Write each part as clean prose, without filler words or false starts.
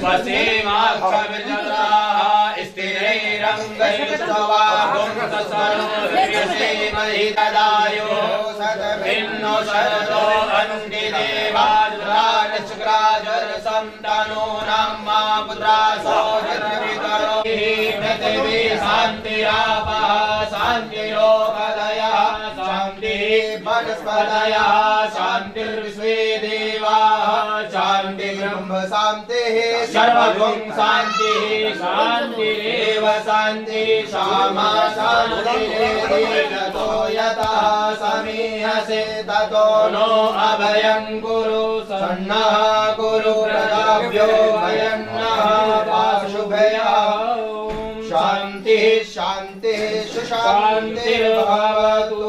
स्वसेमाक्षविचन्द्राः स्थिरैरङ्गैस्तवागुंससरोर्यसेमहि ददायो भिन्नो शरदो अन्ति देवाजुराजशुक्राजरसं तनूनां मा पुत्रासो जन्मवितरो पृथिवी शान्तिरापः शान्तिरोपदयः शान्तिः वनस्पतयः शान्तिर्विश्वे देवाः शान्ति ब्रह्म शान्तिः सर्वगुण शान्तिः शान्तिरेव शान्तिः सामा शान्तिरेव ततो यतः समीहसे ततो नो अभयं कुरु सन्नः कुरु प्रजाभ्यो भयन्नः पाशुभयः शान्तिः शान्तिः सुशान्तिर्भवतु।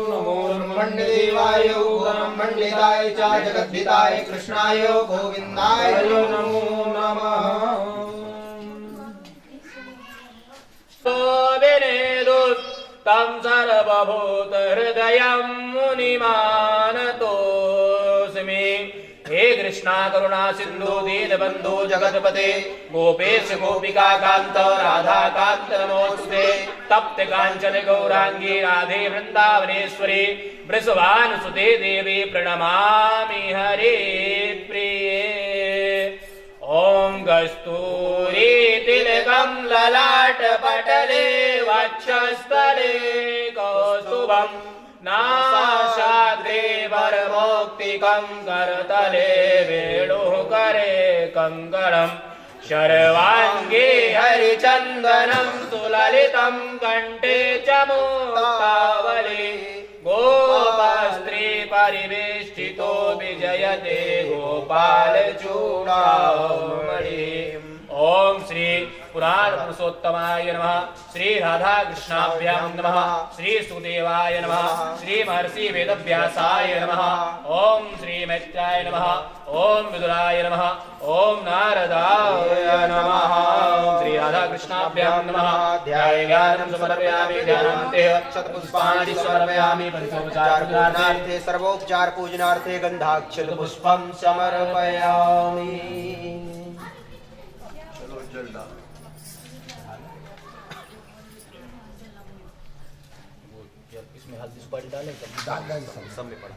नमो ब्रह्मण्यदेवाय ब्रह्मण्डिताय च जगद्धिताय कृष्णाय गोविन्दाय नमो नमः। तं सर्वभूतहृदयं मुनिमानतोऽस्मि। हे कृष्णा करुणा सिन्धु दीनबन्धु जगत्पते गोपेश गोपिका कान्त राधा कान्त नमोस्तुते। तप्त काञ्चन गौरांगी राधे वृन्दावनेश्वरी वृषभानुसुते देवी प्रणमामि हरे प्रिये। ॐ कस्तूरी तिलकं ललाटपटले वक्षस्थले कौस्तुभं नासाग्रे वरमौक्तिकं करतले वेणुकरे कङ्कणं शर्वाङ्गे हरिचन्दनं सुललितं कण्ठे च मुक्तावली गोपस्त्री परिवेष्टितो विजयते गोपालचूडामणि। ओम श्री पुराण पुरुषोत्तमाय नमः। श्री राधा कृष्णाभ्यां नमः। श्री सुदेवाय नमः। श्री महर्षि वेदव्यासाय नमः। ओम श्री मैत्राय नमः। ओम विदुराय नमः। ओम नारदाय नमः। श्री राधा कृष्णाभ्यां नमः। ध्यायानं समर्पयामि ध्यानान्ते अक्षतपुष्पाणि समर्पयामि पंचोपचारार्थे सर्वोपचार पूजनार्थे गन्धाक्षतपुष्पं समर्पयामि। इसमें हल्दी सुपारी डालें सब में पड़ा।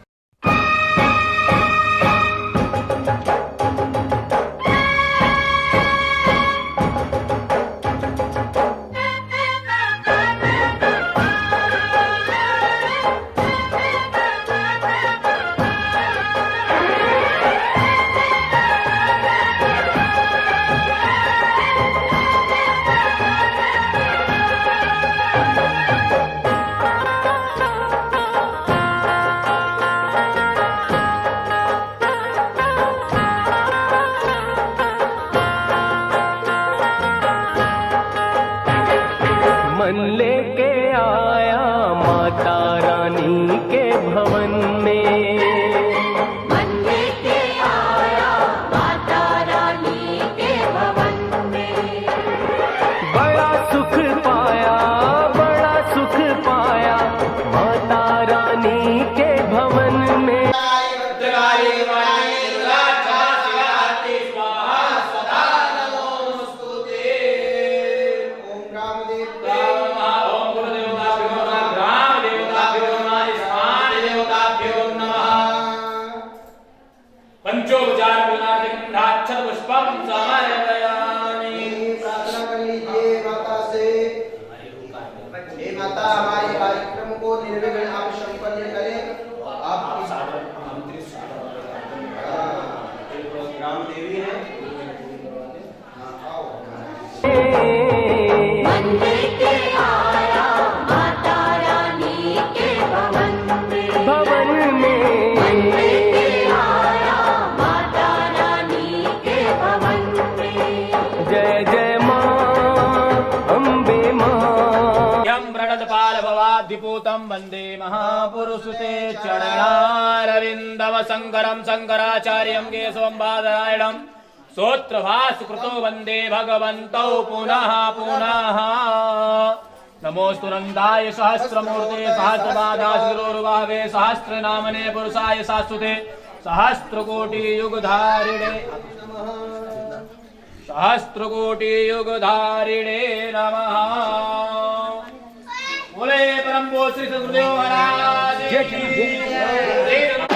मन लेके आया माता रानी के भवन में। मन लेके आया माता रानी के भवन में। बड़ा सुख पाया माता रानी के भवन में। पंचोपचार पुष्पम समर्पयामि। प्रार्थना कर लीजिए माता से। हे माता हमारे कार्यक्रम को निर्विघ्न आप संपन्न करें। आप ग्राम देवी हैं। मन लेके आया माता रानी के भवन में। भवन में मन लेके आया माता रानी के भवन में। जय जय माँ अम्बे माँ। यं प्रणतपालभवाद्दिपूतं वन्दे महापुरुषते चरणारविन्दव शङ्करं शङ्कराचार्यं केशवं बादरायणं स्तोत्रभास्कृतो वन्दे भगवन्तौ पुनः पुनः। नमोस्तु नन्दाय सहस्रमूर्ते सहस्रपादाशुरोर्भावे सहस्रनामने पुरुषाय शाश्वते सहस्रकोटियुगधारिणे। सहस्त्रकोटि युगधारिणे नमः। बोले परम पूज्य श्री सद्गुरुदेव महाराज की जय।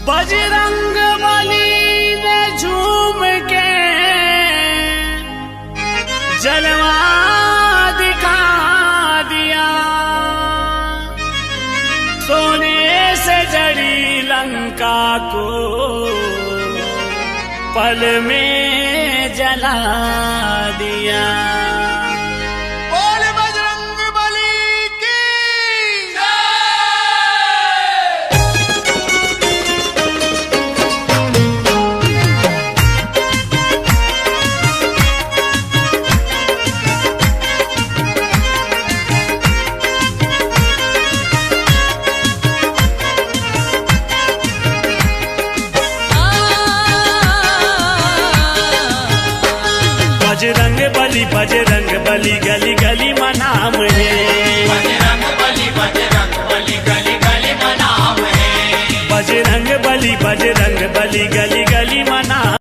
बजरंग बली ने झूम के जलवा दिखा दिया, सोने से जड़ी लंका को पल में जला दिया। बजरंग बली गली गली मनाम है, बजरंग बली गली गली मनाम है, बजरंग बली गली गली मनाम।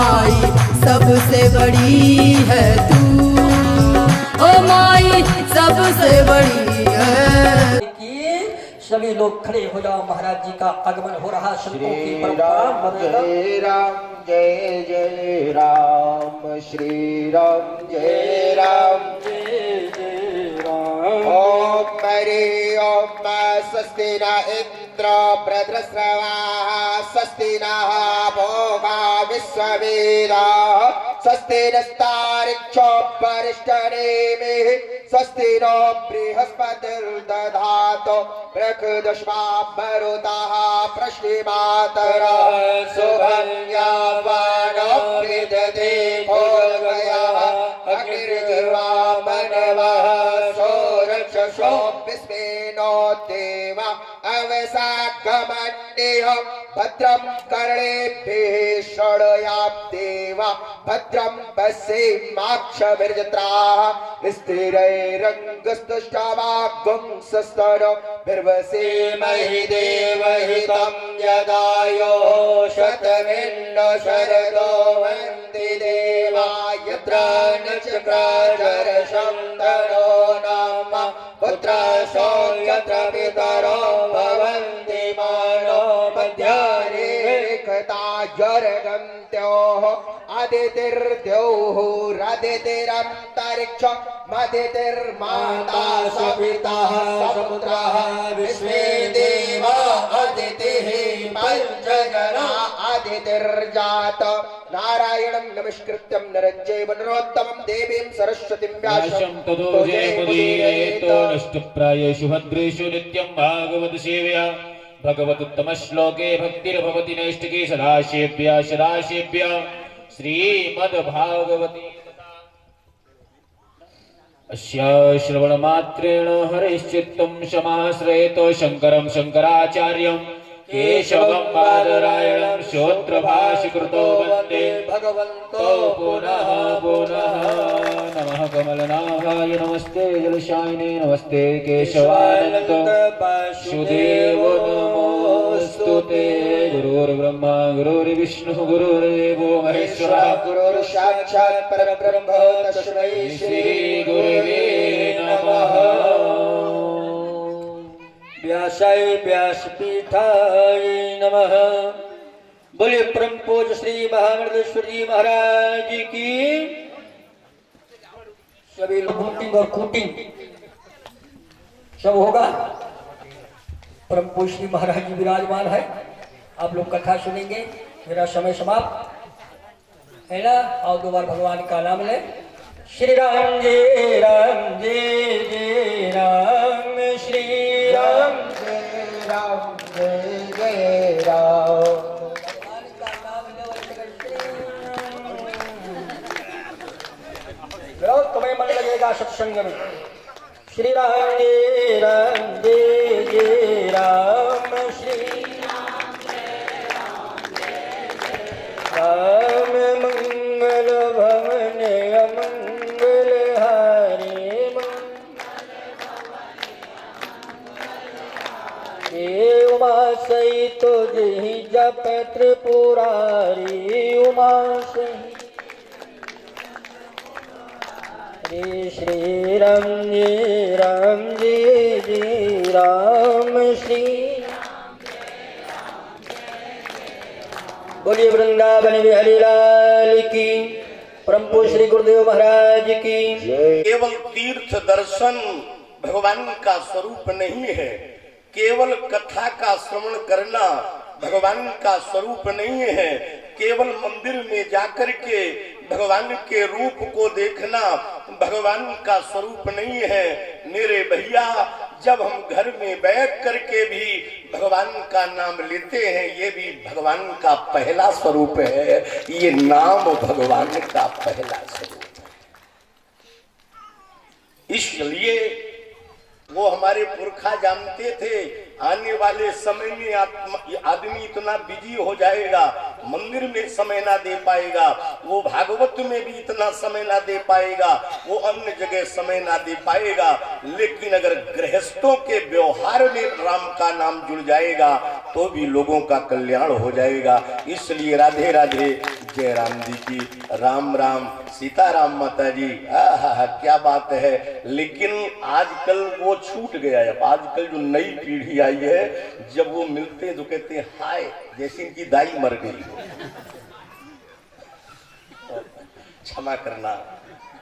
माई सबसे बड़ी है तू, ओ माई सबसे बड़ी है। सभी लोग खड़े हो जाओ, महाराज जी का आगमन हो रहा। संतों की परंपरा। जय राम जय जय राम, श्री राम जय राम जय जय राम। ओम हरि ओम स्वस्ति न इंद्र वृत्रश्रवाः, स्वस्ति नः भोगा विश्ववेदाः, स्वस्ति नस्तारिक्षो वरिष्ठनेमिः, स्वस्ति नो बृहस्पतिर्दधातु बृहदश्वामरुतः पृष्टिमातरः शुभं यावानो विदधे भोगयः अग्निर्वामनवः सोरक्षसो विस्मेनो देवा अवसागमन्यः भद्रं कर्णेभिः शृणुयात् देवा भद्रं पश्येमाक्षभिर्जत्राः स्थिरैरङ्गस्तुष्टवागुंसस्तनो निर्वसेमहि देवहितं यदायो शतमिन्नो शरदो वन्ति देवा यत्र न चक्रजरशं तनो नाम पुत्रशो यत्र पितरो भवन्ति मानो मध्यारेखता जरगन्त्योः आदितिर्द्योः रादितिरन्तरिक्ष मदितिर्माता सवितः समुद्रः विश्वे देवा अदितिः पञ्चजना आदितिर्जात नारायणं नमस्कृत्यं नरं चैव नरोत्तमं देवीं सरस्वतीं व्यासं ततो जयमुदीरयेतो नष्टप्रायेषु भद्रेषु नित्यं भागवत सेवया भगवतुत्तमश्लोके भक्तिर्भवति नैष्टिकी सदाशेभ्यः सदाशेभ्यः श्रीमद्भागवती। अस्य श्रवणमात्रेण हरिश्चित्तं समाश्रयतो शङ्करं शङ्कराचार्यं केशवं बादरायणं श्रोत्रभाषिकृतो वन्दे भगवन्तो पुनः पुनः। नमः कमलनाभाय नमस्ते जलशायिने नमस्ते केशवानन्द वासुदेव नमोऽस्तुते। गुरुर्ब्रह्मा गुरुर्विष्णुः गुरुर्देवो महेश्वरः गुरुर्साक्षात् परब्रह्म तस्मै श्री गुरुवे नमः। व्यासाय व्यासपीठाय नमः। बोले परम पूज्य श्री महामंडलेश्वर जी महाराज की। सभी लोग हुटिंग और कूटिंग सब होगा। परम पूज्य श्री महाराज जी विराजमान है। आप लोग कथा सुनेंगे। मेरा समय समाप्त है ना। और दो बार भगवान का नाम ले। श्री राम जय राम जय जय राम, श्री राम जय राम जय जय राम। भगवान का नाम लो, तुम्हें मन लगेगा सत्संग में। श्री राम जय जय राम, श्री राम मंगल भवन अमंगल हारे उमा सहित जहि जप त्रिपुरारी उमा सहित। श्री राम जय राम, श्री बोलिए वृंदावन बिहारी लाल की। परम पूज्य श्री गुरुदेव महाराज की। केवल तीर्थ दर्शन भगवान का स्वरूप नहीं है, केवल कथा का श्रवण करना भगवान का स्वरूप नहीं है, केवल मंदिर में जाकर के भगवान के रूप को देखना भगवान का स्वरूप नहीं है। मेरे भैया, जब हम घर में बैठ करके भी भगवान का नाम लेते हैं, ये भी भगवान का पहला स्वरूप है। ये नाम भगवान का पहला स्वरूप है। इसलिए वो हमारे पुरखा जानते थे, आने वाले समय में आदमी इतना बिजी हो जाएगा, मंदिर में समय ना दे पाएगा, वो भागवत में भी इतना समय ना दे पाएगा, वो अन्य जगह समय ना दे पाएगा। लेकिन अगर गृहस्थों के व्यवहार में राम का नाम जुड़ जाएगा तो भी लोगों का कल्याण हो जाएगा। इसलिए राधे राधे, जय राम जी की राम राम, सीताराम माता जी। क्या बात है। लेकिन आजकल वो छूट गया है। आजकल जो नई पीढ़ी आई है, जब वो मिलते हैं तो कहते हैं हाय, जैसे इनकी दाई मर गई। क्षमा करना,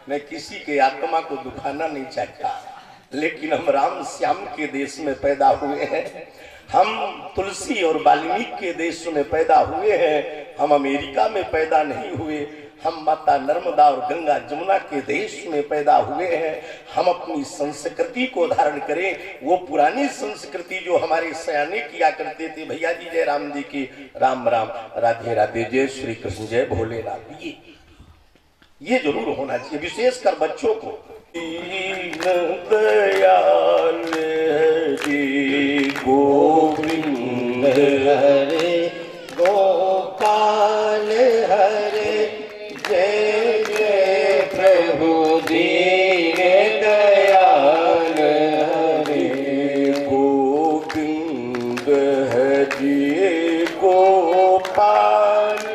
मैं किसी के आत्मा को दुखाना नहीं चाहता, लेकिन हम राम श्याम के देश में पैदा हुए हैं। हम तुलसी और वाल्मीकि के देश में पैदा हुए हैं। हम अमेरिका में पैदा नहीं हुए। हम माता नर्मदा और गंगा जमुना के देश में पैदा हुए हैं। हम अपनी संस्कृति को धारण करें, वो पुरानी संस्कृति जो हमारे सयाने किया करते थे। भैया जी जय राम जी की राम राम, राधे राधे, जय श्री कृष्ण, जय भोलेनाथ। ये जरूर होना चाहिए, विशेषकर बच्चों को। दीन दयाल हरि गोविंद हरे गोपाल हरे, जय जय प्रभु दीन दयाल हरे गोविंद हरि गोपाल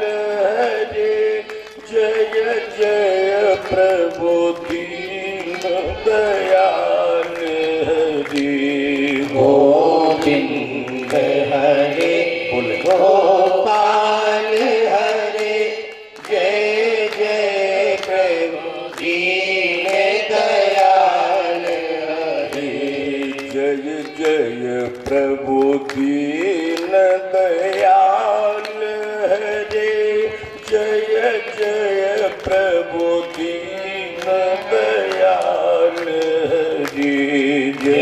हरे, जय जय प्रभु दीन दयाल हरि गोविंद हरे गोपाल हरे, जय जय प्रभु दीन दयाल हरे, जय जय प्रभु दीन दयाल हरे, जय जय प्रभु दीन दयाल हरे, जय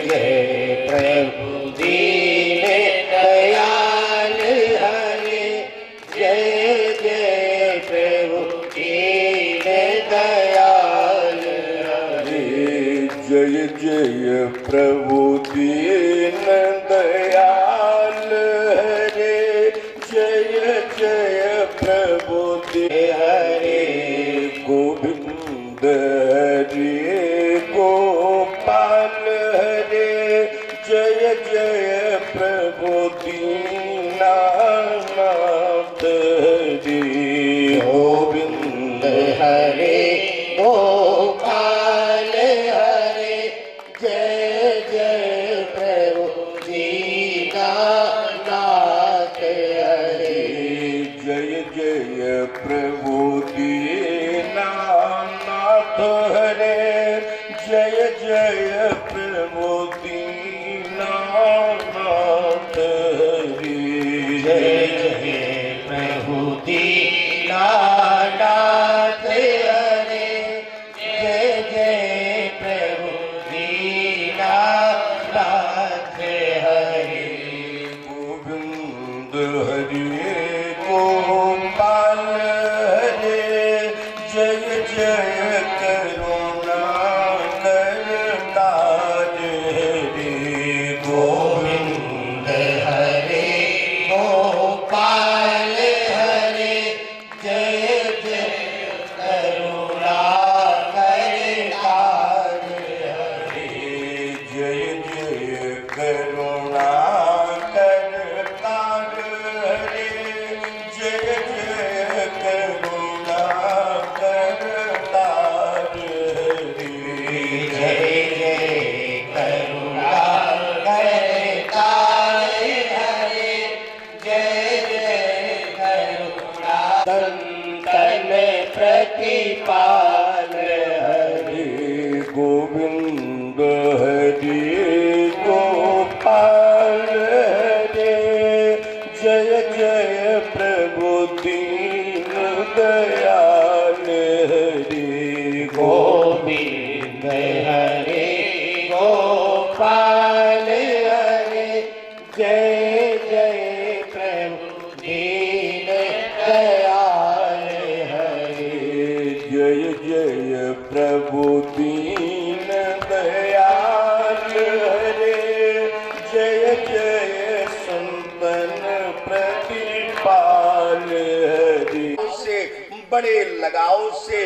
जय प्रभु दीन दयाल हरे, जय जय प्रभु दीन दयाल हरे, जय जय प्रभु दीन दयाल हरे, जय जय प्रभु दीन हरे गोविंद हरे गोपाल हरे, जय जय प्रभु दीनानाथ हरे गोविंद हरे गोपाल हरे, जय जय प्रभु दीनानाथ हरे, जय जय प्रभु दीनानाथ हरे, जय जय प्रभु दीनानाथ हरे, जय जय प्रभु दीनानाथ हरे, जय जय प्रभु दीनानाथ हरे गोविंद हरे गोपाल हरे, जय जय करुणा करतार हरे गोविंद हरे गोपाल हरे, जय जय करुणा करतार हरे, जय जय करुणा करतार हरे, जय जय करुणा करतार हरे, जय जय करुणा करतार हरे, जय जय करुणा संतन प्रतिपाल हरे गोविंद हरे गोपाल हरे, जय जय प्रभु दीन दयाल हरे गोविंद हरे गोपाल हरे, जय जय प्रभु दीन दयाल बड़े लगाव से,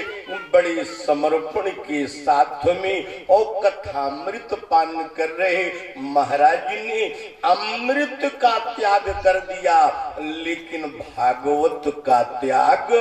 बड़े समर्पण के साथ में और कथामृत पान कर रहे। महाराज ने अमृत का त्याग कर दिया, लेकिन भागवत का त्याग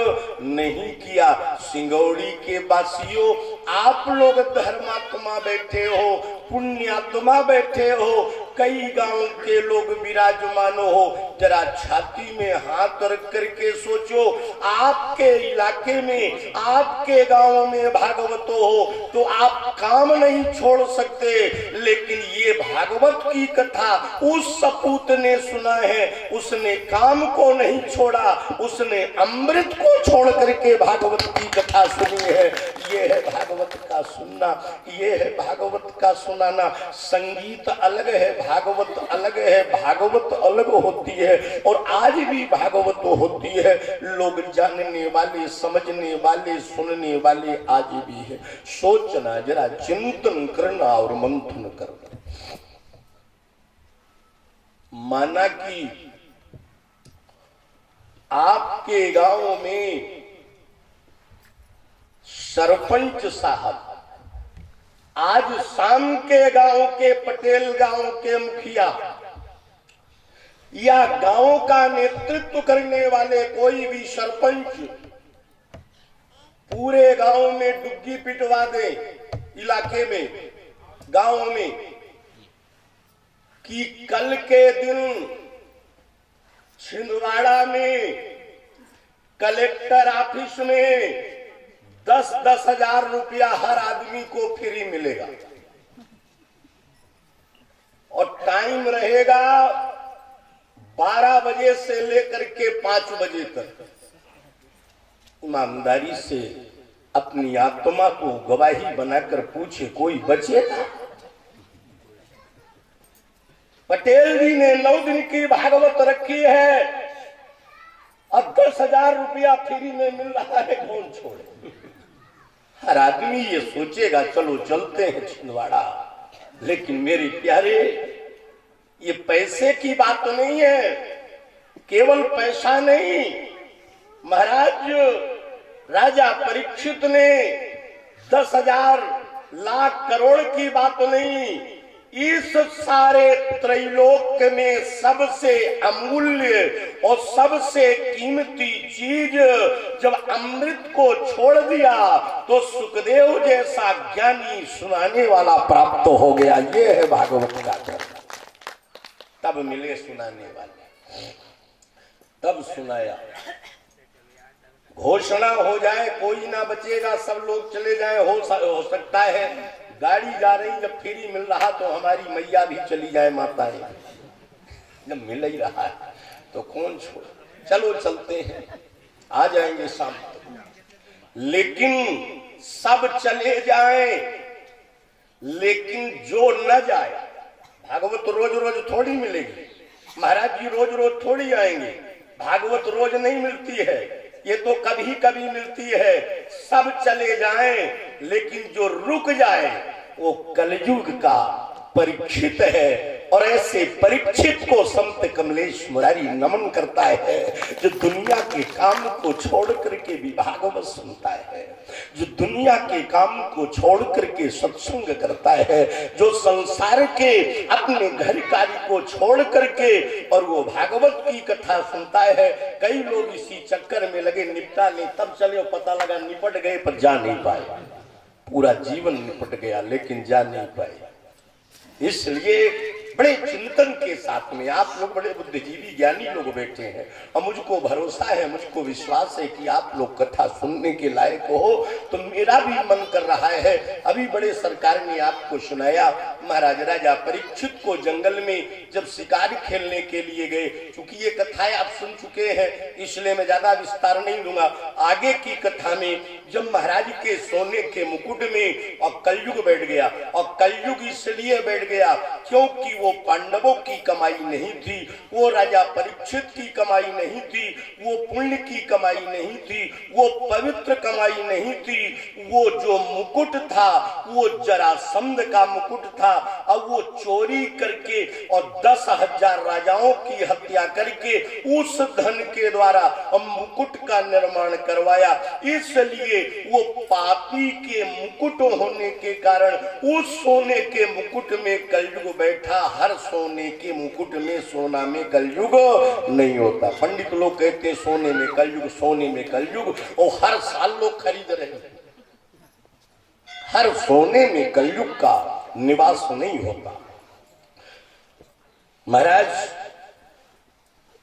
नहीं किया। सिंगौड़ी के वासियों, आप लोग धर्मात्मा बैठे हो, पुण्यात्मा बैठे हो, कई गांव के लोग विराजमान हो, जरा छाती में हाथ रख करके सोचो, आपके इलाके में, आपके गांव में भागवत हो तो आप काम नहीं छोड़ सकते, लेकिन ये भागवत की कथा उस सपूत ने सुना है, उसने काम को नहीं छोड़ा, उसने अमृत को छोड़ करके भागवत की कथा सुनी है। ये है भागवत का सुनना, ये है भागवत का सुनाना। संगीत अलग है, भागवत अलग है, भागवत अलग होती है और आज भी भागवत होती है। लोग जानने वाले, समझने वाले, सुनने वाले आज भी है। सोचना, जरा चिंतन करना और मंथन करना। माना कि आपके गांव में सरपंच साहब आज शाम के गांव के, पटेल गांव के मुखिया या गांव का नेतृत्व करने वाले कोई भी सरपंच पूरे गांव में डुग्गी पिटवा दे, इलाके में, गांव में, कि कल के दिन छिंदवाड़ा में कलेक्टर ऑफिस में 10-10 हजार रुपया हर आदमी को फ्री मिलेगा और टाइम रहेगा 12 बजे से लेकर के 5 बजे तक। ईमानदारी से अपनी आत्मा को गवाही बनाकर पूछे, कोई बचेगा? पटेल जी ने 9 दिन की भागवत रखी है और 10 हजार रुपया फ्री में मिल रहा है, कौन छोड़े? हर आदमी ये सोचेगा चलो चलते हैं छिंदवाड़ा। लेकिन मेरे प्यारे, ये पैसे की बात नहीं है, केवल पैसा नहीं। महाराज राजा परीक्षित ने 10,000 लाख करोड़ की बात नहीं, इस सारे त्रैलोक में सबसे अमूल्य और सबसे कीमती चीज जब अमृत को छोड़ दिया तो सुखदेव जैसा ज्ञानी सुनाने वाला प्राप्त हो गया। ये है भागवत का धर्म। तब मिले सुनाने वाले, तब सुनाया। घोषणा हो जाए कोई ना बचेगा, सब लोग चले जाए, हो सकता है गाड़ी जा रही, जब फ्री मिल रहा तो हमारी मैया भी चली जाए, माताएं जब मिल ही रहा है तो कौन छोड़, चलो चलते हैं, आ जाएंगे शाम तक। लेकिन सब चले जाएं, लेकिन जो न जाए, भागवत रोज रोज थोड़ी मिलेगी, महाराज जी रोज रोज थोड़ी आएंगे, भागवत रोज नहीं मिलती है, ये तो कभी कभी मिलती है। सब चले जाएं, लेकिन जो रुक जाए वो कलयुग का परीक्षित है। और ऐसे परीक्षित को संत कमलेश मुरारी नमन करता है, जो दुनिया के काम को छोड़ करके भी भागवत सुनता है, जो दुनिया के काम को छोड़ करके सत्संग करता है, जो संसार के अपने घर कार्य को छोड़ करके और वो भागवत की कथा सुनता है। कई लोग इसी चक्कर में लगे निपटा ले, तब चले, पता लगा निपट गए पर जा नहीं पाए, पूरा जीवन निपट गया लेकिन जा नहीं पाए। इसलिए बड़े चिंतन के साथ में आप लोग बड़े बुद्धिजीवी ज्ञानी लोग बैठे हैं और मुझको भरोसा है, मुझको विश्वास है कि आप लोग कथा सुनने के लायक हो। तो मेरा भी मन कर रहा है, अभी बड़े सरकार ने आपको सुनाया, महाराज राजा परीक्षित को जंगल में जब शिकार खेलने के लिए गए, क्योंकि ये कथाएं आप सुन चुके हैं इसलिए मैं ज्यादा विस्तार नहीं दूंगा। आगे की कथा में जब महाराज के सोने के मुकुट में और कलयुग बैठ गया, और कलयुग इसलिए बैठ गया क्योंकि वो पांडवों की कमाई नहीं थी, वो राजा परीक्षित की कमाई नहीं थी, वो पुण्य की कमाई नहीं थी, वो पवित्र कमाई नहीं थी। वो जो मुकुट था वो जरासंध का मुकुट था। अब वो चोरी करके और 10,000 राजाओं की हत्या करके उस धन के द्वारा मुकुट का निर्माण करवाया। इसलिए वो पापी के मुकुट होने के कारण उस सोने के मुकुट में कलयुग बैठा। हर सोने के मुकुट में सोना में कलयुग नहीं होता। पंडित लोग कहते सोने में कलयुग, सोने में कलयुग, और हर साल लोग खरीद रहे हैं। हर सोने में कलयुग का निवास नहीं होता। महाराज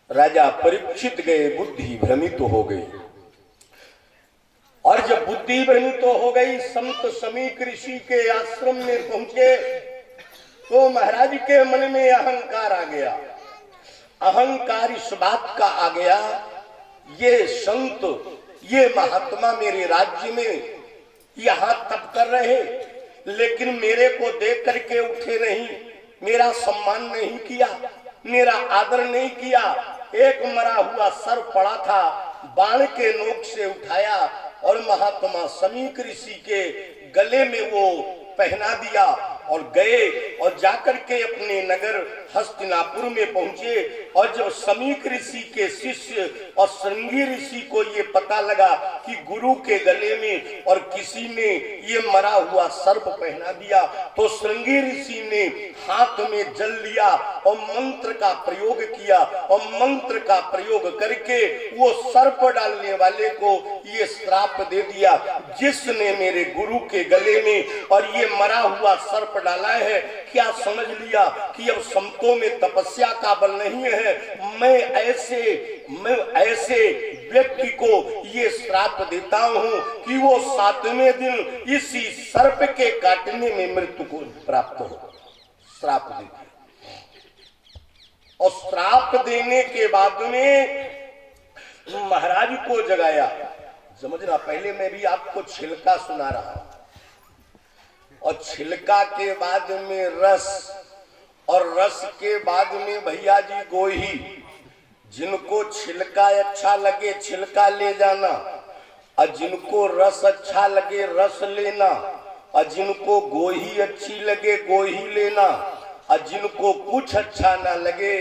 राजा परीक्षित गए, बुद्धि भ्रमित हो गई। और जब बुद्धि भ्रमित हो गई, संत समीक ऋषि के आश्रम में पहुंचे तो महाराज के मन में अहंकार आ गया। अहंकार इस बात का आ गया, ये संत, ये महात्मा मेरे राज्य में यहां तप कर रहे, लेकिन मेरे को देख करके उठे नहीं, मेरा सम्मान नहीं किया, मेरा आदर नहीं किया। एक मरा हुआ सर पड़ा था, बाण के नोक से उठाया और महात्मा समीक ऋषि के गले में वो पहना दिया और गए और जाकर के अपने नगर हस्तिनापुर में पहुंचे। और जब समीक ऋषि के शिष्य और श्रृंगी ऋषि को ये पता लगा कि गुरु के गले में और किसी ने ये मरा हुआ सर्प पहना दिया, तो श्रृंगी ऋषि ने हाथ में जल लिया और मंत्र का प्रयोग किया। और मंत्र का प्रयोग करके वो सर्प डालने वाले को ये श्राप दे दिया, जिसने मेरे गुरु के गले में और ये मरा हुआ सर्प डाला है, क्या समझ लिया कि अब संतों में तपस्या का बल नहीं है। मैं ऐसे व्यक्ति को ये श्राप देता हूं कि वो 7वें दिन इसी सर्प के काटने में मृत्यु को प्राप्त हो। श्राप दे दिया। और श्राप देने के बाद में महाराज को जगाया। समझना, पहले मैं भी आपको छिलका सुना रहा हूं, और छिलका के बाद में रस, और रस के बाद में भैया जी गोही। जिनको छिलका अच्छा लगे छिलका ले जाना, और जिनको रस अच्छा लगे रस लेना, और जिनको गोही अच्छी लगे गोही लेना, और जिनको कुछ अच्छा ना लगे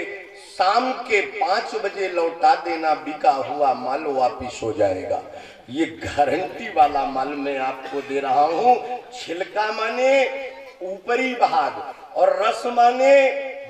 शाम के 5 बजे लौटा देना। बिका हुआ माल वापिस हो जाएगा। ये गारंटी वाला माल मैं आपको दे रहा हूं। छिलका माने ऊपरी भाग, और रस माने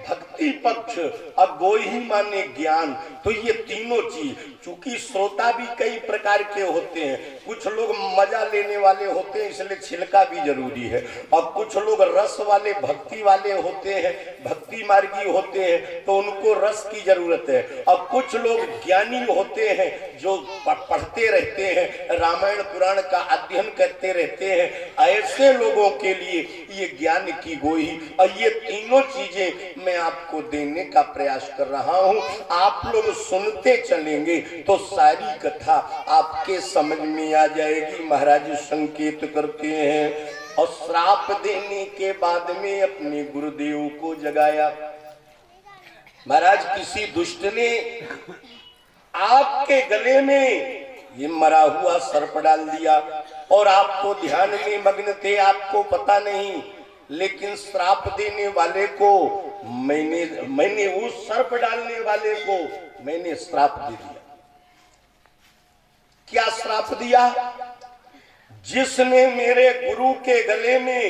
भक्ति पक्ष, और गोही माने ज्ञान। तो ये तीनों चीज, चूंकि श्रोता भी कई प्रकार के होते हैं, कुछ लोग मजा लेने वाले होते हैं इसलिए छिलका भी जरूरी है, और कुछ लोग रस वाले भक्ति वाले होते हैं, भक्ति मार्गी होते हैं, तो उनको रस की जरूरत है। और कुछ लोग ज्ञानी होते हैं जो पढ़ते रहते हैं, रामायण पुराण का अध्ययन करते रहते हैं, ऐसे लोगों के लिए ये ज्ञान की गोही। और ये तीनों चीजें मैं आपको देने का प्रयास कर रहा हूं। आप लोग सुनते चलेंगे तो सारी कथा आपके समझ में आ जाएगी। महाराज संकेत करते हैं, और श्राप देने के बाद में अपने गुरुदेव को जगाया। महाराज किसी दुष्ट ने आपके गले में ये मरा हुआ सर्प डाल दिया, और आप तो ध्यान में मग्न थे, आपको पता नहीं, लेकिन श्राप देने वाले को मैंने उस सर्प डालने वाले को मैंने श्राप दे दिया। क्या श्राप दिया? जिसने मेरे गुरु के गले में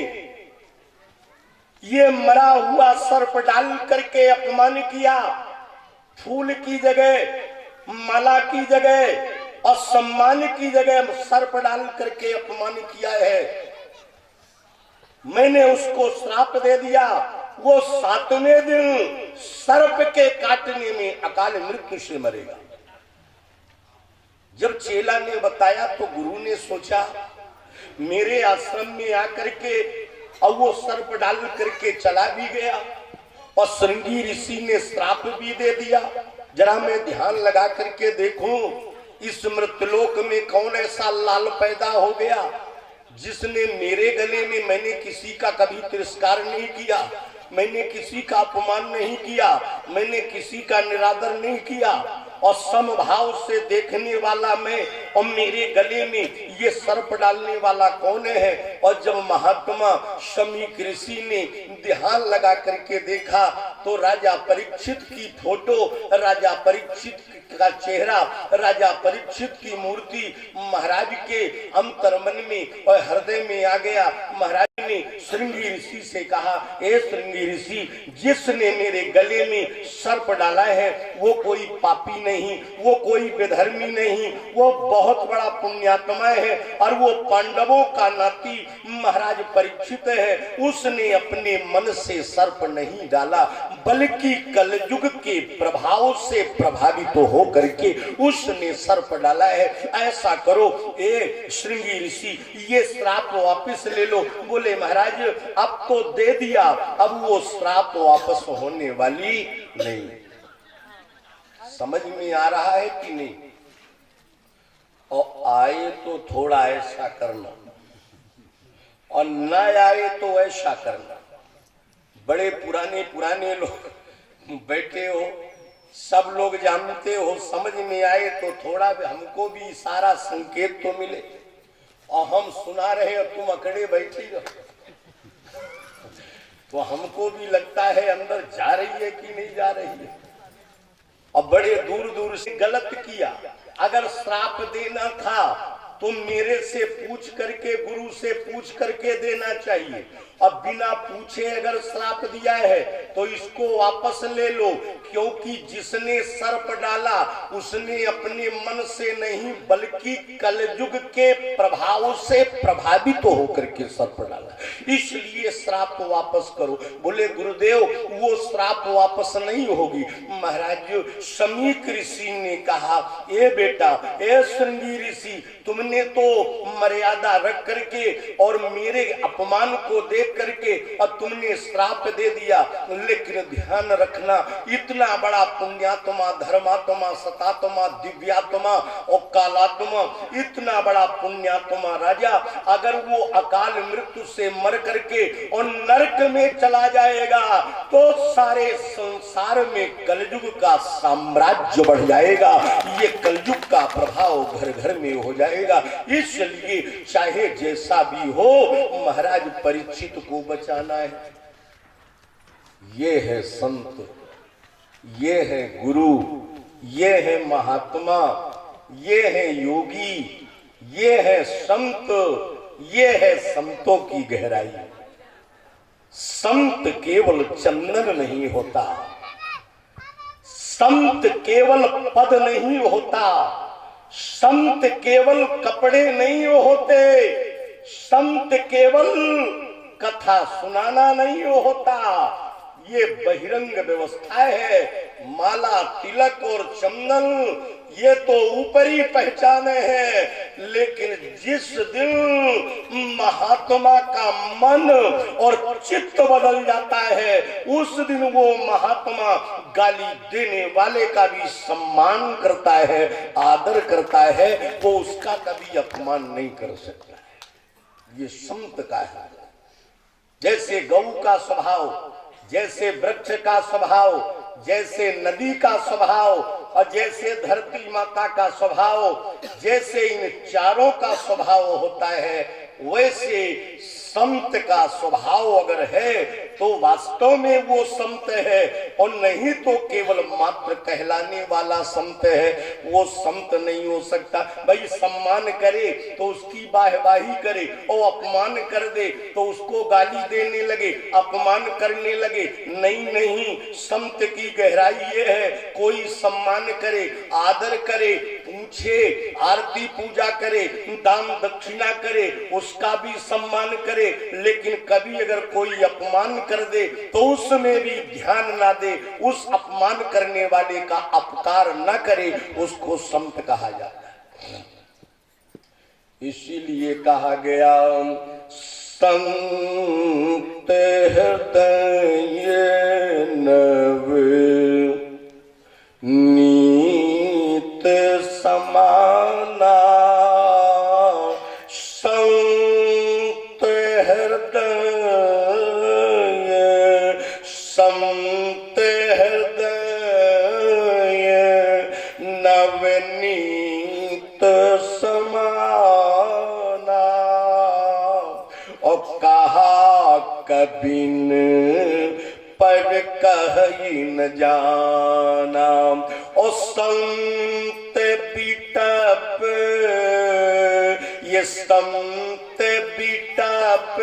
ये मरा हुआ सर्प डाल करके अपमान किया, फूल की जगह माला की जगह और सम्मान की जगह सर्प डाल करके अपमान किया है, मैंने उसको श्राप दे दिया। वो 7वें दिन सर्प के काटने में अकाल मृत्यु से मरेगा। जब चेला ने बताया तो गुरु ने सोचा मेरे आश्रम में आकर के और वो सर्प डाल करके चला भी गया, और श्रृंगी ऋषि ने श्राप भी दे दिया। जरा मैं ध्यान लगा करके देखूं इस मृतलोक में कौन ऐसा लाल पैदा हो गया जिसने मेरे गले में, मैंने किसी का कभी तिरस्कार नहीं किया, मैंने किसी का अपमान नहीं किया, मैंने किसी का निरादर नहीं किया, और समभाव से देखने वाला मैं, और मेरे गले में ये सर्प डालने वाला कौन है। और जब महात्मा शमीक ऋषि ने ध्यान लगा करके देखा तो राजा परीक्षित की फोटो, राजा परीक्षित का चेहरा, राजा परीक्षित की मूर्ति महाराज के अंतर्मन में और हृदय में आ गया। महाराज ने श्रृंगी ऋषि से कहा, ए श्रृंगी ऋषि, जिसने मेरे गले में सर्प डाला है वो कोई पापी नहीं, वो कोई बेधर्मी नहीं, वो बहुत बड़ा पुण्यात्मा है, और वो पांडवों का नाती महाराज परीक्षित है। उसने अपने मन से सर्प नहीं डाला, बल्कि कलयुग के प्रभाव से प्रभावित हो करके उसने सर्प डाला है। ऐसा करो ए श्रृंगी ऋषि, ये श्राप वापस ले लो। बोले महाराज अब तो दे दिया, अब वो श्राप वापस होने वाली नहीं। समझ में आ रहा है कि नहीं? और आए तो थोड़ा ऐसा करना, और न आए तो ऐसा करना। बड़े पुराने पुराने लोग बैठे हो, सब लोग जानते हो, समझ में आए तो थोड़ा हमको भी इशारा संकेत तो मिले, और हम सुना रहे और तुम अकड़े बैठी रहो, तो हमको भी लगता है अंदर जा रही है कि नहीं जा रही है। और बड़े दूर दूर से गलत किया। अगर श्राप देना था तो मेरे से पूछ करके, गुरु से पूछ करके देना चाहिए। अब बिना पूछे अगर श्राप दिया है तो इसको वापस ले लो, क्योंकि जिसने सर्प डाला उसने अपने मन से नहीं बल्कि कलयुग के प्रभाव से प्रभावित होकर के सर्प डाला, इसलिए श्राप वापस करो। बोले गुरुदेव वो श्राप वापस नहीं होगी। महाराज शमीक ऋषि ने कहा, ए बेटा, ए श्रृंगी ऋषि, तुमने तो मर्यादा रख करके और मेरे अपमान को देख करके और तुमने श्राप दे दिया, लेकिन ध्यान रखना, इतना बड़ा पुण्यात्मा, धर्मात्मा, सतात्मा, दिव्यात्मा और कालात्मा, इतना बड़ा पुण्यात्मा राजा अगर वो अकाल मृत्यु से मर करके और नरक में चला जाएगा तो सारे संसार में कलयुग का साम्राज्य बढ़ जाएगा। ये कलयुग का प्रभाव घर घर में हो जाएगा। इसलिए चाहे जैसा भी हो महाराज परीक्षित को बचाना है। ये है संत, ये है गुरु, ये है महात्मा, ये है योगी, ये है संत, ये है संतों की गहराई। संत केवल चंदन नहीं होता, संत केवल पद नहीं होता, संत केवल कपड़े नहीं होते, संत केवल कथा सुनाना नहीं होता। ये बहिरंग व्यवस्था है। माला, तिलक और चंदन ये तो ऊपरी पहचाने हैं, लेकिन जिस दिन महात्मा का मन और चित्त बदल जाता है उस दिन वो महात्मा गाली देने वाले का भी सम्मान करता है, आदर करता है, वो उसका कभी अपमान नहीं कर सकता है। ये संत का है। जैसे गौ का स्वभाव, जैसे वृक्ष का स्वभाव, जैसे नदी का स्वभाव और जैसे धरती माता का स्वभाव, जैसे इन चारों का स्वभाव होता है, वैसे संत का स्वभाव अगर है तो वास्तव में वो संत है, और नहीं तो केवल मात्र कहलाने वाला संत है। वो संत नहीं हो सकता। भाई सम्मान करे तो उसकी वाहवाही करे, और अपमान कर दे तो उसको गाली देने लगे, अपमान करने लगे। नहीं नहीं, संत की गहराई ये है, कोई सम्मान करे, आदर करे, पूछे, आरती पूजा करे, दान दक्षिणा करे, उसका भी सम्मान करे, लेकिन कभी अगर कोई अपमान कर दे तो उसमें भी ध्यान ना दे, उस अपमान करने वाले का अपकार न करे, उसको संत कहा जाता है। इसीलिए कहा गया संत हृदय नव नीत समाना, संत हृदय नवनीत समाना और कहा कबिन पर कही न जाना और संत बिटप ये संत बिटप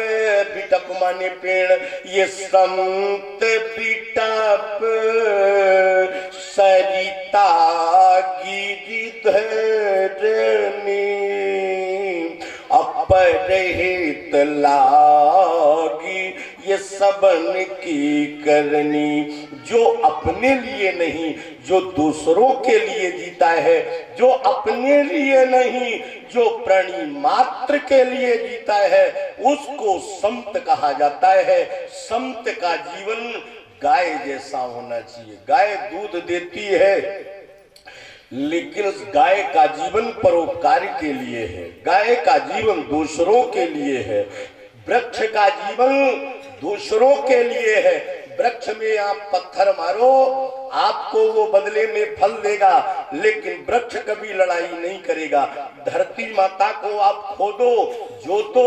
बिटप माने पेड़ ये संत बिटप सरिता गिरिधरनी अपरहित लागी ये सबन की करनी। जो अपने लिए नहीं जो दूसरों के लिए जीता है, जो अपने लिए नहीं जो प्राणी मात्र के लिए जीता है, उसको संत कहा जाता है। संत का जीवन गाय जैसा होना चाहिए। गाय दूध देती है लेकिन गाय का जीवन परोपकार के लिए है, गाय का जीवन दूसरों के लिए है। वृक्ष का जीवन दूसरों के लिए है। वृक्ष में आप पत्थर मारो आपको वो बदले में फल देगा, लेकिन वृक्ष कभी लड़ाई नहीं करेगा। धरती माता को आप खोदो, जोतो,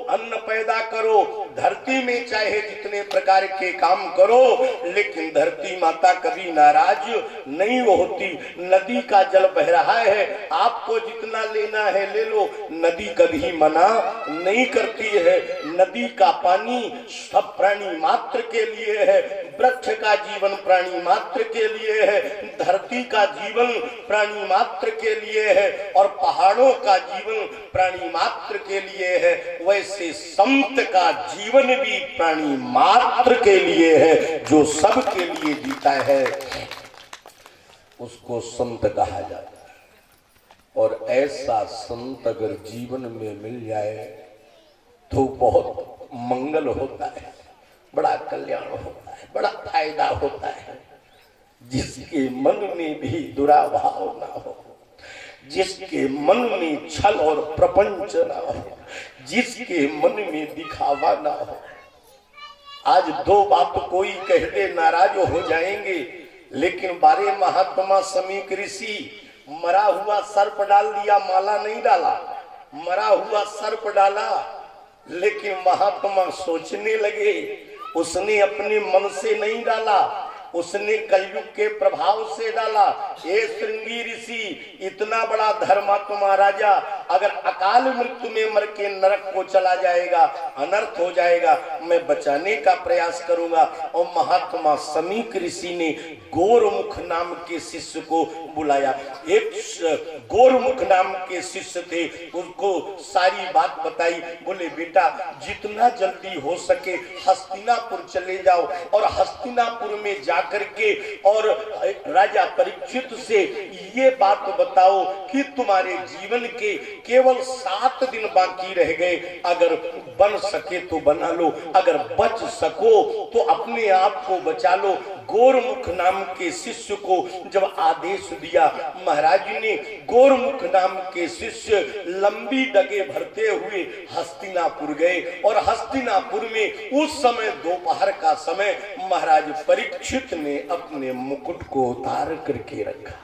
अन्न पैदा करो, धरती में चाहे जितने प्रकार के काम करो, लेकिन धरती माता कभी नाराज नहीं होती। नदी का जल बह रहा है, आपको जितना लेना है ले लो, नदी कभी मना नहीं करती है। नदी का पानी सब प्राणी मात्र के लिए है, वृक्ष का जीवन प्राणी मात्र के लिए है, धरती का जीवन प्राणी मात्र के लिए है और पहाड़ों का जीवन प्राणी मात्र के लिए है। वैसे संत का जीवन भी प्राणी मात्र के लिए है। जो सब के लिए जीता है उसको संत कहा जाता है। और ऐसा संत अगर जीवन में मिल जाए तो बहुत मंगल होता है, बड़ा कल्याण होता है, बड़ा फायदा होता है। जिसके मन में भी दुराभाव ना हो, जिसके मन में छल और प्रपंच ना हो, जिसके मन में दिखावा ना हो। आज दो बात कोई कह दे नाराज हो जाएंगे, लेकिन बारे महात्मा समीक ऋषि मरा हुआ सर्प डाल दिया, माला नहीं डाला, मरा हुआ सर्प डाला, लेकिन महात्मा सोचने लगे। उसने अपने मन से नहीं डाला, उसने कलयुग के प्रभाव से डाला। ये श्रृंगी ऋषि इतना बड़ा धर्मात्मा राजा अगर अकाल मृत्यु में मर के नरक को चला जाएगा, अनर्थ हो जाएगा, मैं बचाने का प्रयास करूंगा। और महात्मा समीक ऋषि ने गोरमुख नाम के शिष्य को बुलाया। एक गोरमुख नाम के शिष्य थे, उनको सारी बात बताई। बोले बेटा जितना जल्दी हो सके हस्तिनापुर चले जाओ और हस्तिनापुर में जा करके और राजा परीक्षित से ये बात बताओ कि तुम्हारे जीवन के केवल 7 दिन बाकी रह गए, अगर बन सके तो बना लो, अगर बच सको तो अपने आप को बचा लो। गोरमुख नाम के शिष्य को जब आदेश दिया, महाराज ने गोरमुख नाम के शिष्य लंबी डगे भरते हुए हस्तिनापुर गए। और हस्तिनापुर में उस समय दोपहर का समय महाराज परीक्षित ने अपने मुकुट को उतार करके रखा।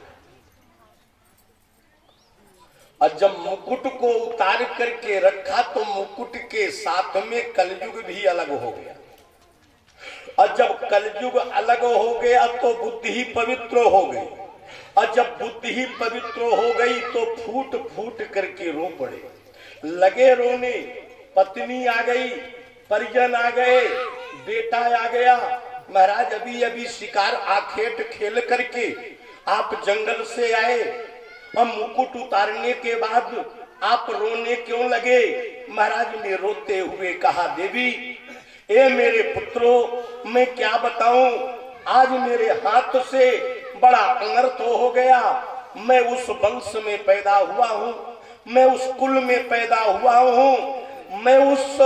और जब मुकुट को उतार करके रखा तो मुकुट के साथ में कलयुग भी अलग हो गया। और जब कलयुग अलग हो गया तो बुद्धि पवित्र हो गई। और जब बुद्धि पवित्र हो गई तो फूट फूट करके रो पड़े, लगे रोने। पत्नी आ गई, परिजन आ गए, बेटा आ गया। महाराज अभी अभी शिकार आखेट खेल करके आप जंगल से आए और मुकुट उतारने के बाद आप रोने क्यों लगे? महाराज ने रोते हुए कहा, देवी ए मेरे पुत्रों मैं क्या बताऊं, आज मेरे हाथ से बड़ा अनर्थ हो गया। मैं उस वंश में पैदा हुआ हूं, मैं उस कुल में पैदा हुआ हूं, मैं उस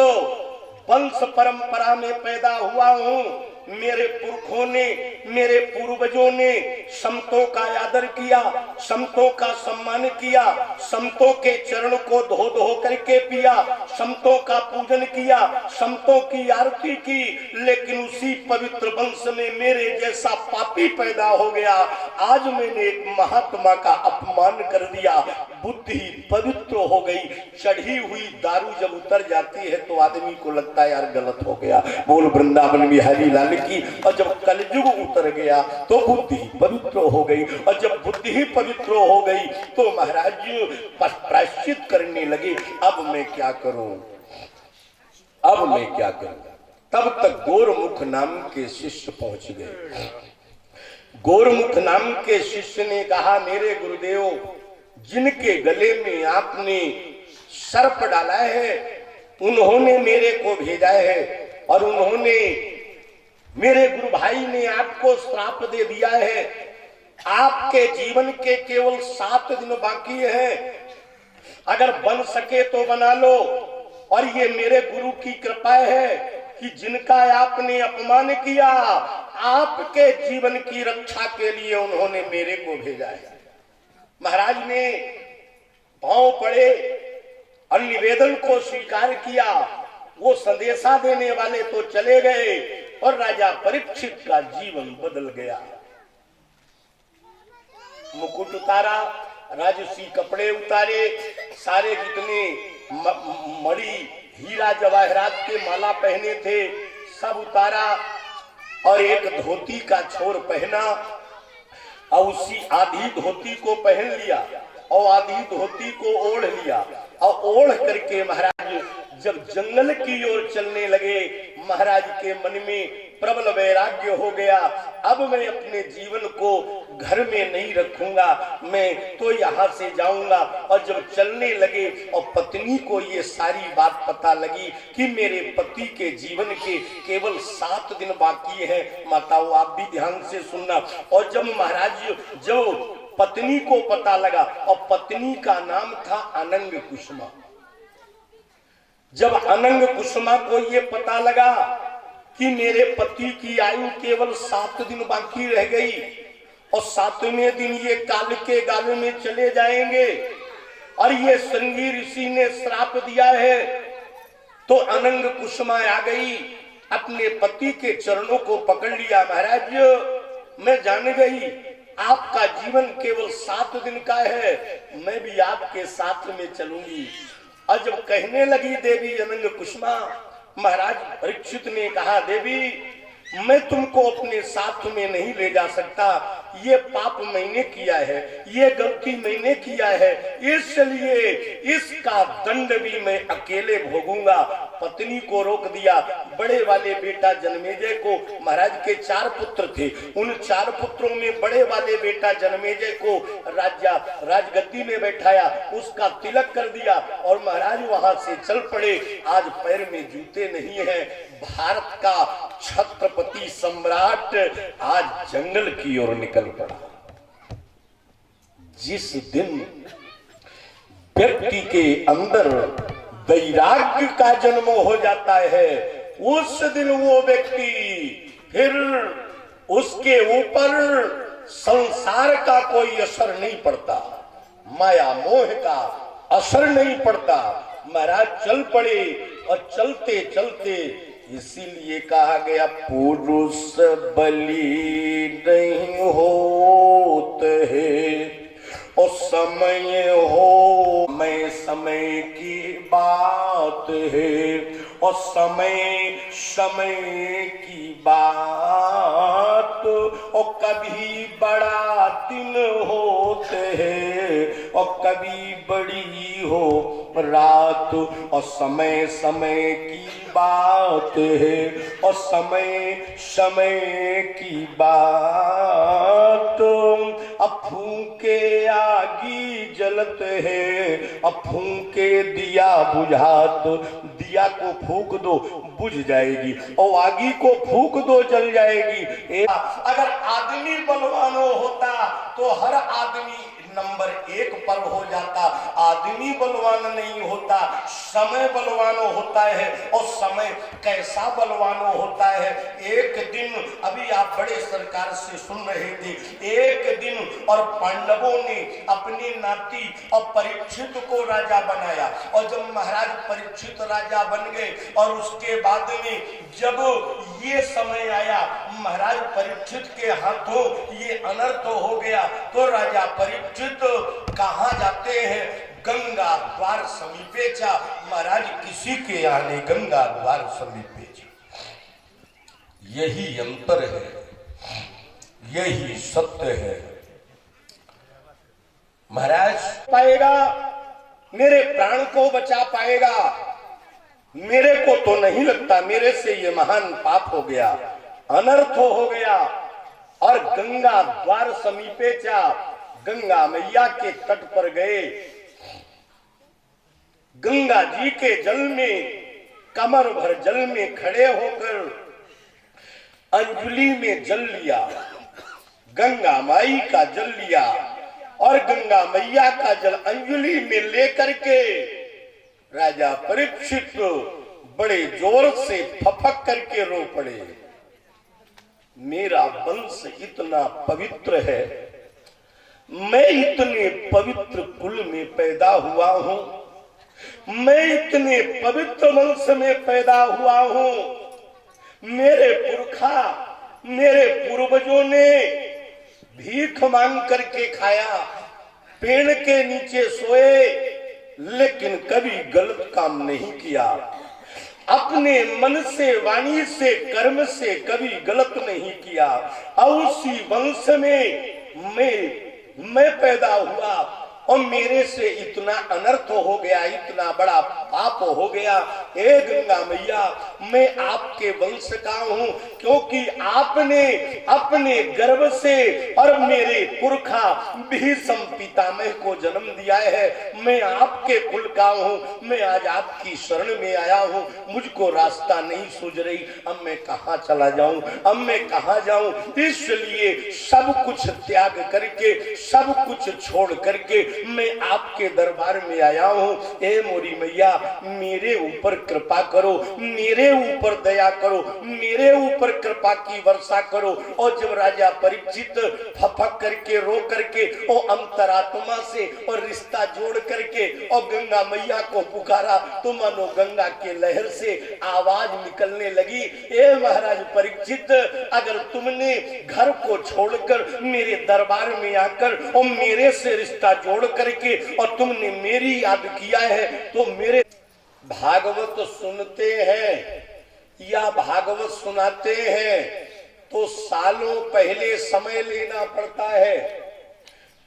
वंश परंपरा में पैदा हुआ हूं। मेरे पुरखों ने, मेरे पूर्वजों ने संतों का आदर किया, संतों का सम्मान किया, संतों के चरण को धो धो करके पिया, संतों का पूजन किया, संतों की आरती की। लेकिन उसी पवित्र वंश में मेरे जैसा पापी पैदा हो गया। आज मैंने एक महात्मा का अपमान कर दिया, बुद्धि पवित्र हो गई। चढ़ी हुई दारू जब उतर जाती है तो आदमी को लगता है यार गलत हो गया। बोल वृंदावन बिहारी लाल की। और जब कलयुग उतर गया तो बुद्धि पवित्र हो गई, और जब बुद्धि पवित्र हो गई तो महाराज प्रायश्चित करने लगे। अब मैं क्या करूं, अब मैं क्या करूं। तब तक गोरमुख नाम के शिष्य पहुंच गए। गोरमुख नाम के शिष्य ने कहा, मेरे गुरुदेव, जिनके गले में आपने सर्प डाला है उन्होंने मेरे को भेजा है, और उन्होंने, मेरे गुरु भाई ने आपको श्राप दे दिया है। आपके जीवन के केवल 7 दिन बाकी है, अगर बन सके तो बना लो। और ये मेरे गुरु की कृपा है कि जिनका आपने अपमान किया, आपके जीवन की रक्षा के लिए उन्होंने मेरे को भेजा है। महाराज ने पांव पड़े और निवेदन को स्वीकार किया। वो संदेशा देने वाले तो चले गए और राजा परीक्षित का जीवन बदल गया। मुकुट उतारा, राजसी कपड़े उतारे, सारे जितने मणि हीरा जवाहरात के माला पहने थे सब उतारा, और एक धोती का छोर पहना, और उसी आधी धोती को पहन लिया और आधी धोती को ओढ़ लिया। और ओढ़ करके महाराज जब जंगल की ओर चलने लगे, महाराज के मन में प्रबल वैराग्य हो गया। अब मैं अपने जीवन को घर में नहीं रखूंगा, मैं तो यहाँ से जाऊंगा। और जब चलने लगे और पत्नी को ये सारी बात पता लगी कि मेरे पति के जीवन के केवल 7 दिन बाकी है, माताओं आप भी ध्यान से सुनना। और जब महाराज, जब पत्नी को पता लगा, और पत्नी का नाम था अनंग कुसुमा, जब अनंग कुसुमा को ये पता लगा कि मेरे पति की आयु केवल 7 दिन बाकी रह गई और 7वें दिन ये काल के गाल में चले जाएंगे, और ये श्रृंगी ऋषि ने श्राप दिया है, तो अनंग कुसुमा आ गई, अपने पति के चरणों को पकड़ लिया। महाराज, मैं जान गई आपका जीवन केवल 7 दिन का है, मैं भी आपके साथ में चलूंगी। और जब कहने लगी देवी अनंग कुसुमा, महाराज परीक्षित ने कहा, देवी मैं तुमको अपने साथ में नहीं ले जा सकता, ये पाप मैंने किया है, ये गलती मैंने किया है, इसलिए इसका दंड भी मैं अकेले भोगूंगा। पत्नी को रोक दिया। बड़े वाले बेटा जन्मेजय को, महाराज के 4 पुत्र थे, उन 4 पुत्रों में बड़े वाले बेटा जन्मेजय को राजगद्दी में बैठाया, उसका तिलक कर दिया और महाराज वहां से चल पड़े। आज पैर में जूते नहीं है। भारत का छत्रपति सम्राट आज जंगल की ओर निकल पड़ा। जिस दिन व्यक्ति के अंदर वैराग्य का जन्म हो जाता है, उस दिन वो व्यक्ति फिर उसके ऊपर संसार का कोई असर नहीं पड़ता, माया मोह का असर नहीं पड़ता। महाराज चल पड़े और चलते चलते, इसीलिए कहा गया पुरुष बलि नहीं होते हैं और समय हो, मैं समय की बात है और समय की बात, और कभी बड़ा दिन होते हैं और कभी बड़ी हो रात, और समय की बात है और समय की बात। अब फूंके आगी जलत है, अब फूंके दिया बुझात, दिया को फूंक दो बुझ जाएगी और आगी को फूंक दो जल जाएगी। अगर आदमी बलवान होता तो हर आदमी नंबर एक पर्व हो जाता। आदमी बलवान नहीं होता, समय बलवान होता है। और समय कैसा बलवान होता है? एक दिन, अभी आप बड़े सरकार से सुन रहे थे, एक दिन और पांडवों ने अपने नाती और परीक्षित को राजा बनाया। और जब महाराज परीक्षित राजा बन गए और उसके बाद में जब ये समय आया महाराज परीक्षित के हाथों ये अनर्थ हो गया, तो राजा परीक्षित कहाँ जाते हैं? गंगा द्वार समीपे चा। महाराज किसी के आने गंगा द्वार समीपे चा। यही अंतर है, यही सत्य है। महाराज पाएगा, मेरे प्राण को बचा पाएगा, मेरे को तो नहीं लगता। मेरे से ये महान पाप हो गया, अनर्थ हो गया। और गंगा द्वार समीपे चा, गंगा मैया के तट पर गए। गंगा जी के जल में, कमर भर जल में खड़े होकर अंजलि में जल लिया, गंगा माई का जल लिया। और गंगा मैया का जल अंजलि में लेकर के राजा परीक्षित बड़े जोर से फपक करके रो पड़े। मेरा वंश इतना पवित्र है, मैं इतने पवित्र कुल में पैदा हुआ हूं, मैं इतने पवित्र वंश में पैदा हुआ हूं। मेरे पुरखा, मेरे पूर्वजों ने भीख मांग करके खाया, पेड़ के नीचे सोए, लेकिन कभी गलत काम नहीं किया। अपने मन से, वाणी से, कर्म से कभी गलत नहीं किया। और उसी वंश में मैं पैदा हुआ और मेरे से इतना अनर्थ हो गया, इतना बड़ा पाप हो गया। हे गंगा मैया, मैं आपके वंश का हूं, क्योंकि आपने अपने गर्भ से और मेरे पुरखा भीष्म पितामह को जन्म दिया है। मैं आपके कुल का हूं, मैं आज आपकी शरण में आया हूं। मुझको रास्ता नहीं सूझ रही, अब मैं कहाँ चला जाऊं, अब मैं कहाँ जाऊं। इसलिए सब कुछ त्याग करके, सब कुछ छोड़ करके मैं आपके दरबार में आया हूं। ए मोरी मैया, मेरे ऊपर कृपा करो, मेरे ऊपर दया करो, मेरे ऊपर कृपा की वर्षा करो। और जब राजा परीक्षित फपक करके, रो करके और अंतरात्मा से और रिश्ता जोड़ करके और गंगा मैया को पुकारा, तो मानो गंगा के लहर से आवाज निकलने लगी। ए महाराज परीक्षित, अगर तुमने घर को छोड़कर मेरे दरबार में आकर और मेरे से रिश्ता जोड़ करके और तुमने मेरी याद किया है, तो मेरे भागवत सुनते हैं या भागवत सुनाते हैं तो सालों पहले समय लेना पड़ता है,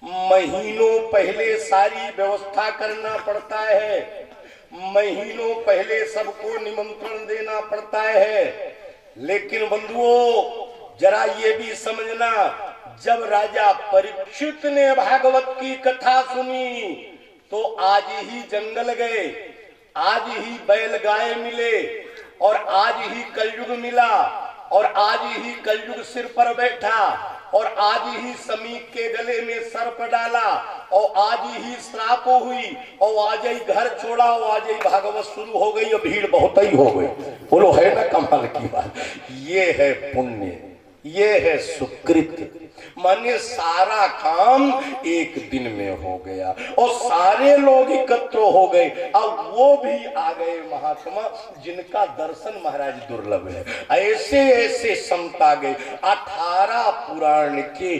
महीनों पहले सारी व्यवस्था करना पड़ता है, महीनों पहले सबको निमंत्रण देना पड़ता है। लेकिन बंधुओं, जरा ये भी समझना, जब राजा परीक्षित ने भागवत की कथा सुनी तो आज ही जंगल गए, आज ही बैल गाय मिले, और आज ही कलयुग मिला, और आज ही कलयुग सिर पर बैठा, और आज ही समीप के गले में सर्प डाला, और आज ही श्राप हुई, और आज ही घर छोड़ा, और आज ही भागवत शुरू हो गई और भीड़ बहुत ही हो गई। बोलो, है ना कमाल की बात? ये है पुण्य, ये है सुकृत। माने सारा काम एक दिन में हो गया और सारे लोग एकत्र हो गए। अब वो भी आ गए महात्मा जिनका दर्शन महाराज दुर्लभ है। ऐसे ऐसे संत आ गए। 18 पुराण के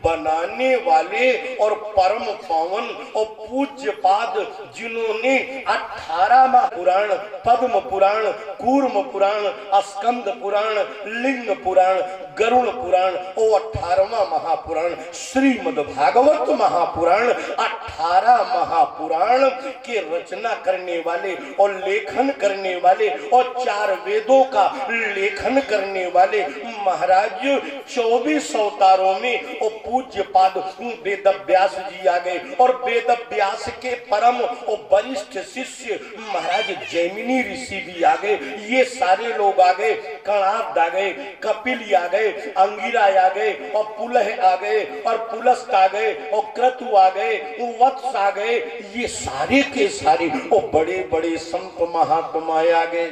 बनाने वाले और परम पावन और पूज्य पाद जिन्होंने 18वां पुराण, पद्म पुराण, कूर्म पुराण, स्कंद पुराण, लिंग पुराण, गरुड़ पुराण और 18वां महापुराण श्रीमद् भागवत महापुराण, 18 महापुराण के रचना करने वाले और लेखन करने वाले और 4 वेदों का लेखन करने वाले महाराज 24 अवतारों में और पूज्य पाद वेद व्यास जी आ गए। और वेद व्यास के परम और वरिष्ठ शिष्य महाराज जैमिनी ऋषि भी आ गए। ये सारे लोग आ गए। कणाद आ गए, कपिल आ गए, अंगिरा आ गए, और पुलह आ गए, और पुलस्त आ गए, और क्रतु आ गए, वत्स आ गए, ये सारे के सारे वो बड़े बड़े संत महात्मा आ गए।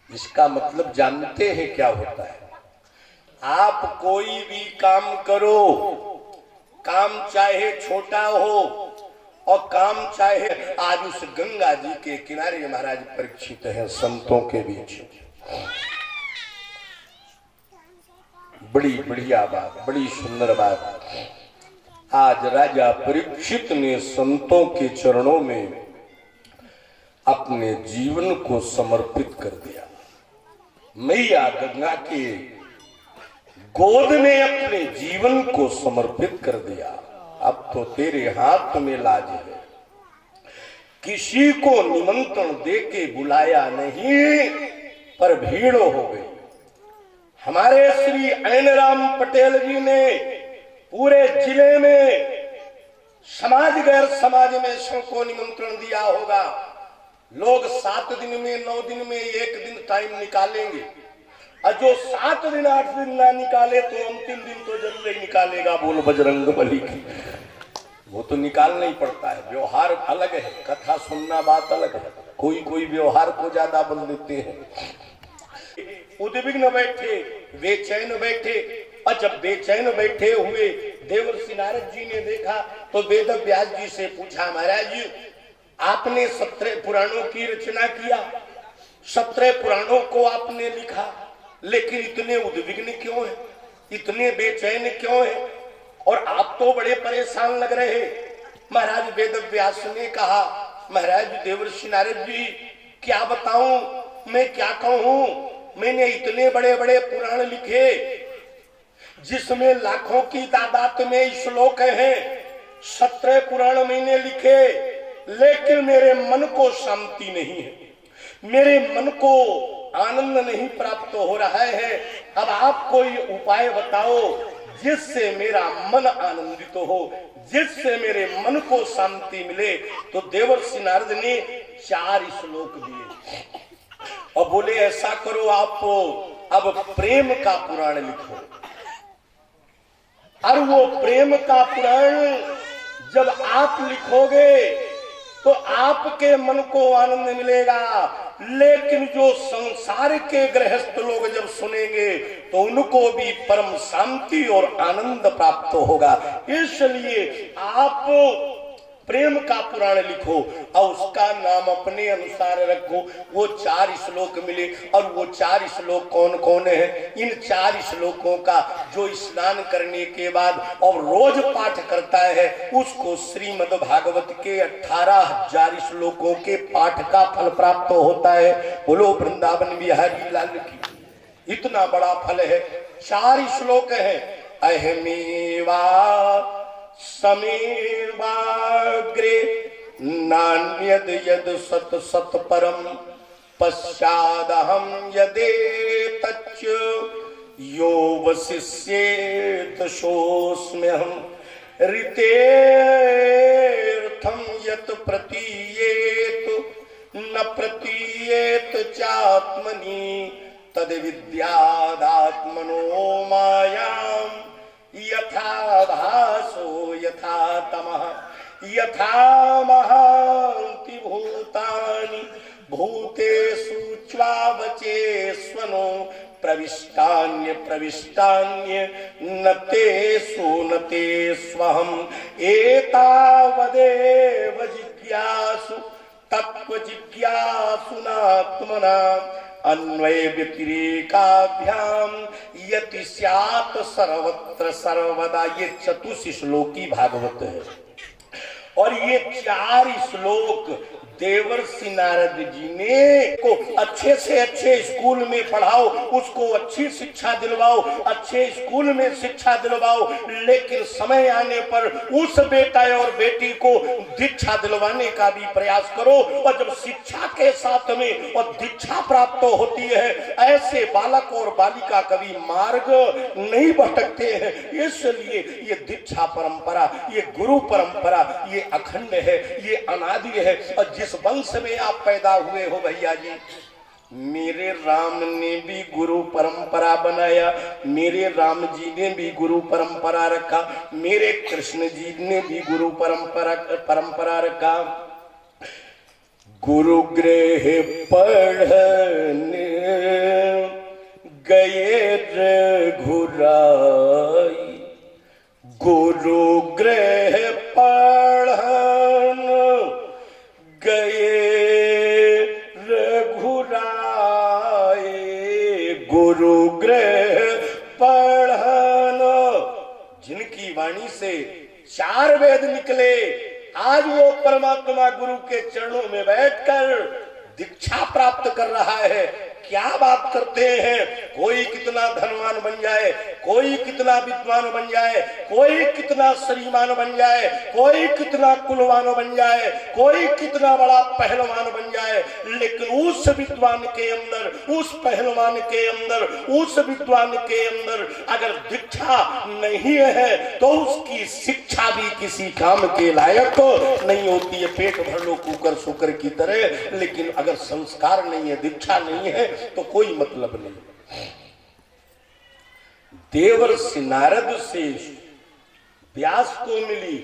इसका मतलब जानते हैं क्या होता है? आप कोई भी काम करो, काम चाहे छोटा हो और काम चाहे, आज उस गंगा जी के किनारे महाराज परीक्षित हैं संतों के बीच। बड़ी बढ़िया बात, बड़ी सुंदर बात। आज राजा परीक्षित ने संतों के चरणों में अपने जीवन को समर्पित कर दिया। मैया गंगा के गोद में अपने जीवन को समर्पित कर दिया। अब तो तेरे हाथ में लाज है। किसी को निमंत्रण देके बुलाया नहीं, पर भीड़ हो गई। हमारे श्री ऐनराम पटेल जी ने पूरे जिले में समाज गैर समाज में सबको निमंत्रण दिया होगा। लोग 7 दिन में 9 दिन में 1 दिन टाइम निकालेंगे, और जो 7 दिन 8 दिन ना निकाले तो अंतिम दिन तो जरूर ही निकालेगा। बोल बजरंग बली की। वो तो निकालना ही पड़ता है। व्यवहार अलग है, कथा सुनना बात अलग है। कोई कोई व्यवहार को ज्यादा बल देते हैं। उद्विग्न बैठे, बेचैन बैठे, और जब बेचैन बैठे हुए देवर्षि नारद जी ने देखा तो वेद व्यास जी से पूछा, महाराज जी आपने 17 पुराणों की रचना किया, 17 पुराणों को आपने लिखा, लेकिन इतने उद्विग्न क्यों है, इतने बेचैन क्यों है, और आप तो बड़े परेशान लग रहे। महाराज वेद व्यास ने कहा, महाराज देवर्षि नारद जी क्या बताऊं, मैं क्या कहूं, मैंने इतने बड़े बड़े पुराण लिखे जिसमें लाखों की तादाद में श्लोक हैं, 17 पुराण मैंने लिखे, लेकिन मेरे मन को शांति नहीं है, मेरे मन को आनंद नहीं प्राप्त हो रहा है। अब आप कोई उपाय बताओ जिससे मेरा मन आनंदित हो, जिससे मेरे मन को शांति मिले। तो देवर्षि नारद ने 4 श्लोक दिए और बोले ऐसा करो, आप अब प्रेम का पुराण लिखो। और वो प्रेम का पुराण जब आप लिखोगे तो आपके मन को आनंद मिलेगा, लेकिन जो संसार के गृहस्थ लोग जब सुनेंगे तो उनको भी परम शांति और आनंद प्राप्त होगा। इसलिए आप प्रेम का पुराण लिखो और उसका नाम अपने अनुसार रखो। वो 4 श्लोक मिले, और वो 4 श्लोक कौन कौन है? इन 4 श्लोकों का जो स्नान करने के बाद और रोज पाठ करता है उसको श्रीमद् भागवत के 18,000 श्लोकों के पाठ का फल प्राप्त होता है। बोलो वृंदावन बिहारी लाल की। इतना बड़ा फल है। 4 श्लोक है। अहमेवा समेवाग्रे नान्यद यद सत सत परम पश्चादहम यदे तच्च यो वशिष्येत सोऽस्म्यहं ऋतेर्थम यत प्रतीयेत न प्रतीयेत चात्मनि तद विद्यादात्मनो मायाम यथा भासो यथा तमः यथा महान्ति भूतानि भूतेषु च्वावचेष्वनो प्रविष्टान्य प्रविष्टान्य न तेषु न तेष्वहम् एतावदेव जिज्ञासु तत्त्व जिज्ञासुनात्मना अन्वय व्यतिरेकाभ्याम यति स्यात् सर्वत्र सर्वदा। ये 34 श्लोकी भागवत है, और ये 4 श्लोक देवर्षि नारद जी ने को अच्छे से अच्छे स्कूल में पढ़ाओ, उसको अच्छी शिक्षा दिलवाओ, अच्छे स्कूल में शिक्षा दिलवाओ, लेकिन समय आने पर उस बेटा और बेटी को दीक्षा दिलवाने का भी प्रयास करो। और जब शिक्षा के साथ में और दीक्षा प्राप्त होती है, ऐसे बालक और बालिका कभी मार्ग नहीं भटकते हैं। इसलिए ये दीक्षा परंपरा, ये गुरु परंपरा, ये अखंड है, ये अनादि है। और जिस वंश में आप पैदा हुए हो भैया जी, मेरे राम ने भी गुरु परंपरा बनाया, मेरे राम जी ने भी गुरु परंपरा रखा, मेरे कृष्ण जी ने भी गुरु परंपरा रखा। गुरु गृह पढ़ने गए रघुराई, गुरु गृह पढ़न गए रघुराई, गुरु गृह पढ़न। जिनकी वाणी से 4 वेद निकले, आज वो परमात्मा गुरु के चरणों में बैठकर दीक्षा प्राप्त कर रहा है। क्या बात करते हैं, कोई कितना धनवान बन जाए, कोई कितना विद्वान बन जाए, कोई कितना श्रीमान बन जाए, कोई कितना कुलवान बन जाए, कोई कितना बड़ा पहलवान बन जाए, लेकिन उस विद्वान के अंदर, उस पहलवान के अंदर, उस विद्वान के अंदर अगर दीक्षा नहीं है तो उसकी शिक्षा भी किसी काम के लायक नहीं होती है। पेट भर लो कुकर शुकर की तरह, लेकिन अगर संस्कार नहीं है, दीक्षा नहीं है तो कोई मतलब नहीं। देवर्षि नारद से व्यास को मिली